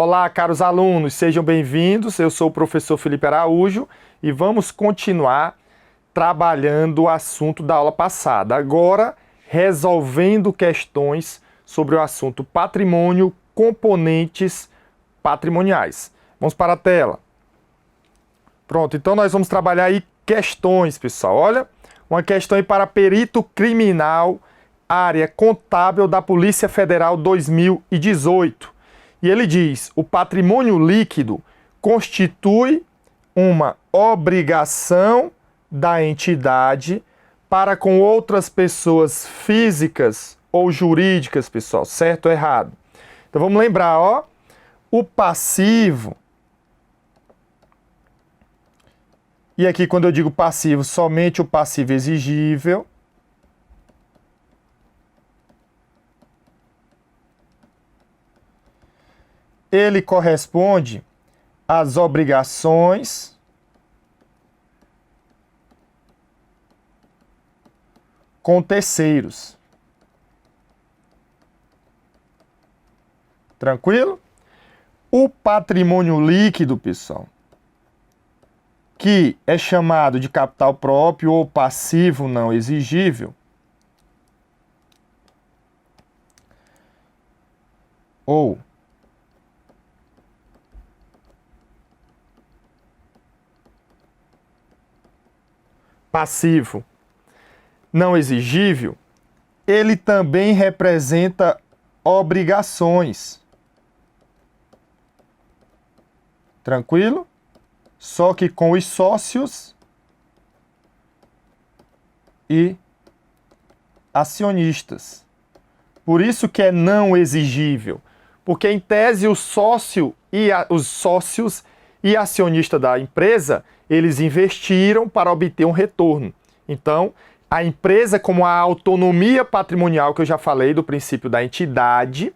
Olá, caros alunos, sejam bem-vindos. Eu sou o professor Felipe Araújo e vamos continuar trabalhando o assunto da aula passada. Agora, resolvendo questões sobre o assunto patrimônio, componentes patrimoniais. Vamos para a tela. Pronto, então nós vamos trabalhar aí questões, pessoal. Olha, uma questão aí para perito criminal, área contábil da Polícia Federal 2018. E ele diz: o patrimônio líquido constitui uma obrigação da entidade para com outras pessoas físicas ou jurídicas, pessoal, certo ou errado? Então vamos lembrar, ó, o passivo. E aqui quando eu digo passivo, somente o passivo exigível. Ele corresponde às obrigações com terceiros. Tranquilo? O patrimônio líquido, pessoal, que é chamado de capital próprio ou passivo não exigível, ou passivo não exigível, ele também representa obrigações. Tranquilo? Só que com os sócios e acionistas. Por isso que é não exigível. Porque, em tese, os sócios e acionistas da empresa, eles investiram para obter um retorno. Então, a empresa, como a autonomia patrimonial, que eu já falei do princípio da entidade,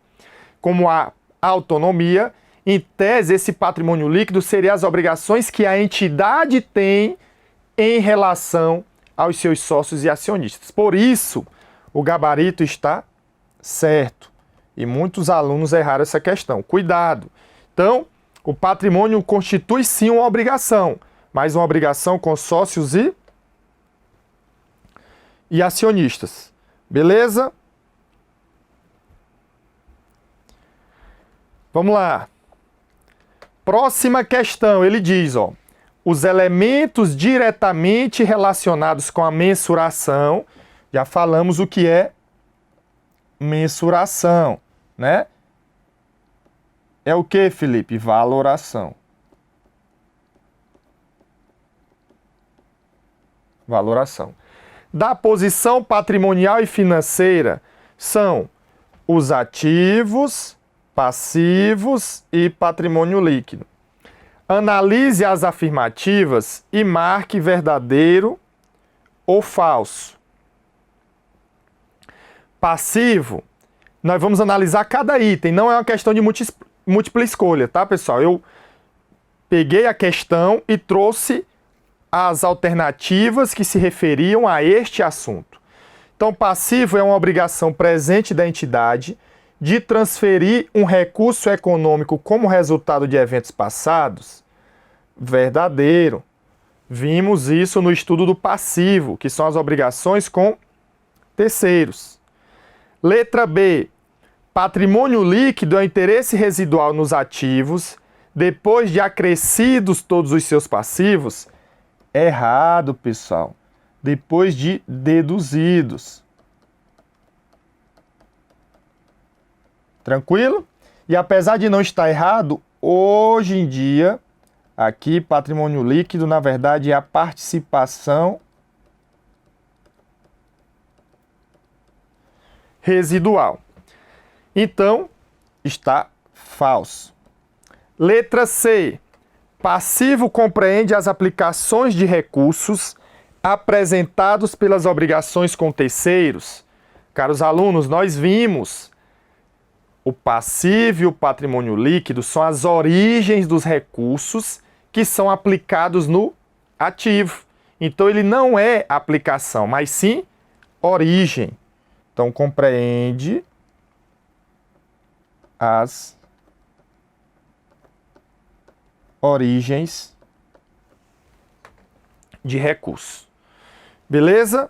como a autonomia, em tese, esse patrimônio líquido seria as obrigações que a entidade tem em relação aos seus sócios e acionistas. Por isso, o gabarito está certo. E muitos alunos erraram essa questão. Cuidado! Então, o patrimônio constitui sim uma obrigação, mas uma obrigação com sócios e acionistas. Beleza? Vamos lá. Próxima questão, ele diz, ó, os elementos diretamente relacionados com a mensuração, já falamos o que é mensuração, né? É o que, Felipe? Valoração. Valoração. Da posição patrimonial e financeira são os ativos, passivos e patrimônio líquido. Analise as afirmativas e marque verdadeiro ou falso. Passivo, nós vamos analisar cada item, não é uma questão de múltipla escolha, tá, pessoal? Eu peguei a questão e trouxe as alternativas que se referiam a este assunto. Então, passivo é uma obrigação presente da entidade de transferir um recurso econômico como resultado de eventos passados? Verdadeiro. Vimos isso no estudo do passivo, que são as obrigações com terceiros. Letra B. Patrimônio líquido é o interesse residual nos ativos, depois de acrescidos todos os seus passivos? Errado, pessoal. Depois de deduzidos. Tranquilo? E apesar de não estar errado, hoje em dia, aqui patrimônio líquido, na verdade, é a participação residual. Então, está falso. Letra C. Passivo compreende as aplicações de recursos apresentados pelas obrigações com terceiros. Caros alunos, nós vimos o passivo e o patrimônio líquido são as origens dos recursos que são aplicados no ativo. Então, ele não é aplicação, mas sim origem. Então, compreende as origens de recurso. Beleza?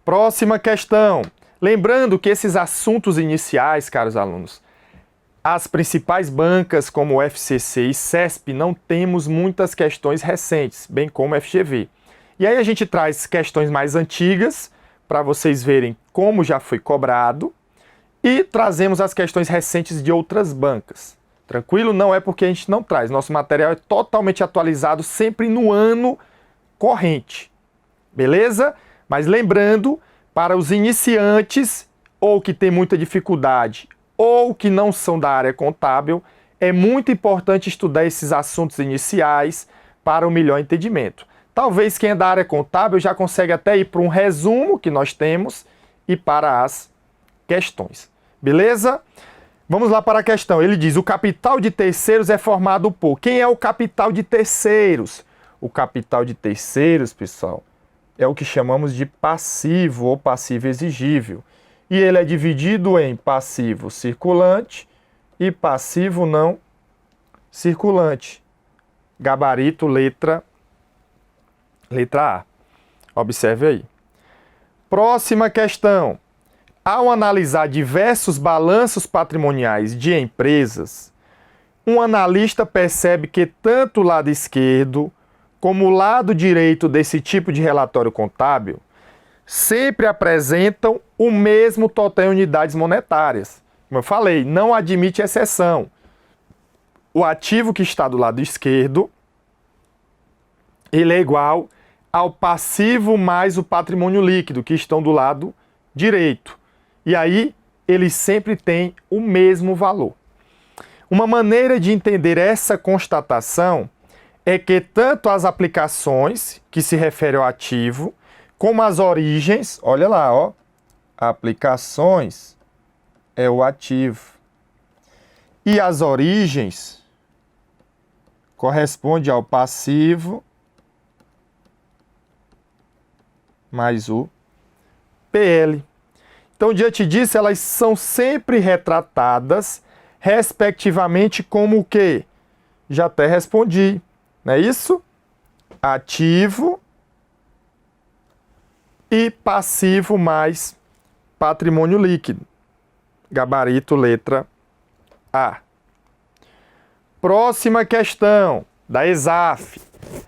Próxima questão. Lembrando que esses assuntos iniciais, caros alunos, as principais bancas como o FCC e CESP não temos muitas questões recentes, bem como o FGV. E aí a gente traz questões mais antigas para vocês verem como já foi cobrado e trazemos as questões recentes de outras bancas. Tranquilo? Não é porque a gente não traz. Nosso material é totalmente atualizado sempre no ano corrente. Beleza? Mas lembrando, para os iniciantes ou que têm muita dificuldade ou que não são da área contábil, é muito importante estudar esses assuntos iniciais para o melhor entendimento. Talvez quem é da área contábil já consegue até ir para um resumo que nós temos e para as questões. Beleza? Vamos lá para a questão. Ele diz: o capital de terceiros é formado por... Quem é o capital de terceiros? O capital de terceiros, pessoal, é o que chamamos de passivo ou passivo exigível. E ele é dividido em passivo circulante e passivo não circulante. Gabarito, letra A. Observe aí. Próxima questão. Ao analisar diversos balanços patrimoniais de empresas, um analista percebe que tanto o lado esquerdo como o lado direito desse tipo de relatório contábil sempre apresentam o mesmo total em unidades monetárias. Como eu falei, não admite exceção. O ativo que está do lado esquerdo, ele é igual ao passivo mais o patrimônio líquido, que estão do lado direito. E aí, eles sempre têm o mesmo valor. Uma maneira de entender essa constatação é que tanto as aplicações, que se referem ao ativo, como as origens, olha lá, ó, aplicações é o ativo. E as origens corresponde ao passivo mais o PL. Então, diante disso, elas são sempre retratadas, respectivamente, como o quê? Já até respondi, não é isso? Ativo e passivo mais patrimônio líquido. Gabarito, letra A. Próxima questão, da ESAF.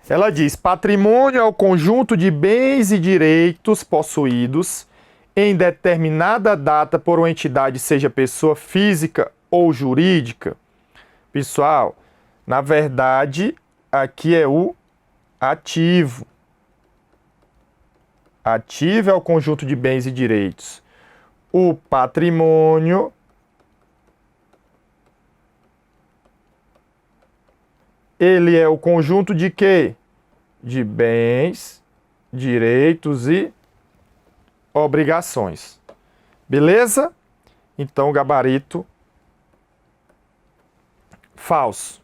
Ela diz: patrimônio é o conjunto de bens e direitos possuídos em determinada data por uma entidade, seja pessoa física ou jurídica. Pessoal, na verdade, aqui é o ativo. Ativo é o conjunto de bens e direitos. O patrimônio ele é o conjunto de quê? De bens, direitos e obrigações. Beleza? Então, gabarito falso.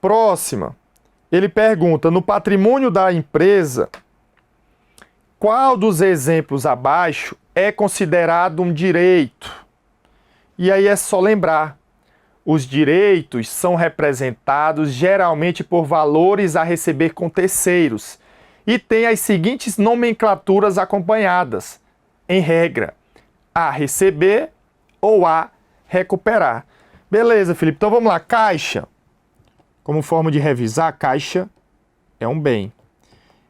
Próxima. Ele pergunta: no patrimônio da empresa, qual dos exemplos abaixo é considerado um direito? E aí é só lembrar. Os direitos são representados geralmente por valores a receber com terceiros e tem as seguintes nomenclaturas acompanhadas, em regra: a receber ou a recuperar. Beleza, Felipe. Então vamos lá. Caixa. Como forma de revisar, caixa é um bem.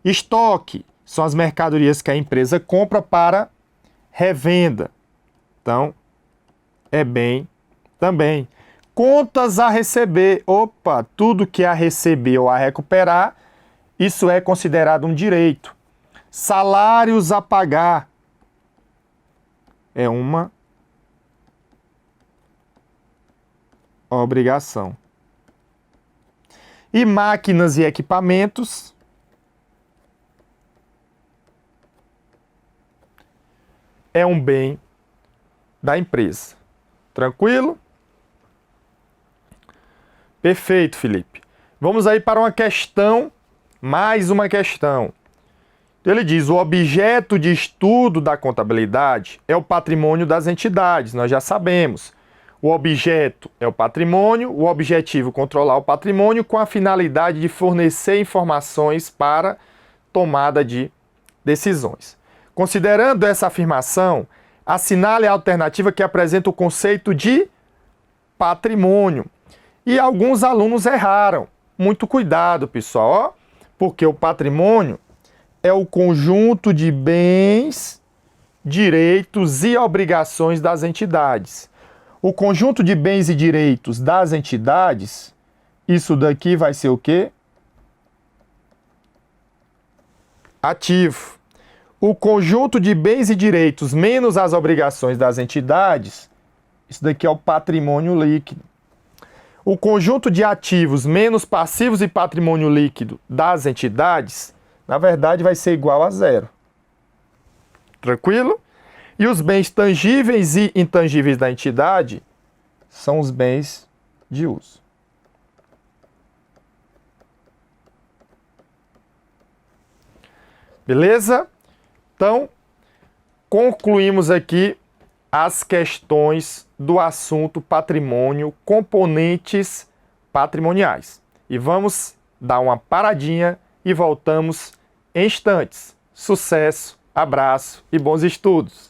Estoque são as mercadorias que a empresa compra para revenda. Então, é bem também. Contas a receber. Opa, tudo que é a receber ou a recuperar, isso é considerado um direito. Salários a pagar é uma obrigação. E máquinas e equipamentos é um bem da empresa. Tranquilo? Perfeito, Felipe. Vamos aí para uma questão, mais uma questão. Ele diz: o objeto de estudo da contabilidade é o patrimônio das entidades, nós já sabemos. O objeto é o patrimônio, o objetivo controlar o patrimônio com a finalidade de fornecer informações para tomada de decisões. Considerando essa afirmação, assinale a alternativa que apresenta o conceito de patrimônio. E alguns alunos erraram. Muito cuidado, pessoal, ó, porque o patrimônio é o conjunto de bens, direitos e obrigações das entidades. O conjunto de bens e direitos das entidades, isso daqui vai ser o quê? Ativo. O conjunto de bens e direitos menos as obrigações das entidades, isso daqui é o patrimônio líquido. O conjunto de ativos menos passivos e patrimônio líquido das entidades, na verdade, vai ser igual a zero. Tranquilo? E os bens tangíveis e intangíveis da entidade são os bens de uso. Beleza? Então, concluímos aqui as questões do assunto patrimônio, componentes patrimoniais. E vamos dar uma paradinha e voltamos em instantes. Sucesso, abraço e bons estudos!